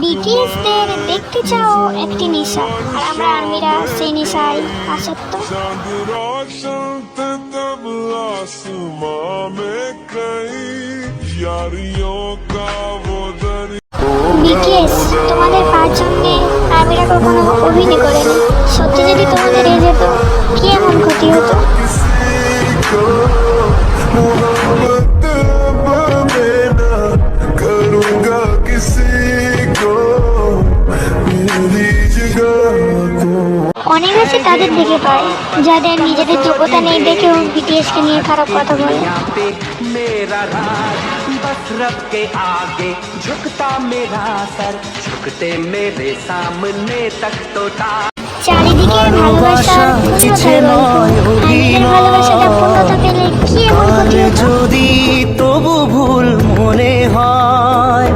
বিটিএসদের দেখতে চাও একটি নেশা, আর আমরা আর্মিরা সেই নেশায় আসক্ত। বিটিএস তোমাদের পাঁচ জন্যে আর্মিরা কখনো অভিনয় করেনি। সত্যি যদি তোমাদের এ যেত, কি এমন ক্ষতি হতো? অনেক আছে তাদের দিকে পায় যাদের নিজেদের যোগ্যতা নেই দেখেও বিটিএস কে নিয়ে খারাপ কথা বলে। मेरा राज बस रब के आगे झुकता मेरा सर झुकते मेरे सामने तक तो চারিদিকে ভালোবাসার ভালোবাসাটা পূর্ণতা পেলে কি এমন ক্ষতি হতো? যদি তবু ভুল মনে হয়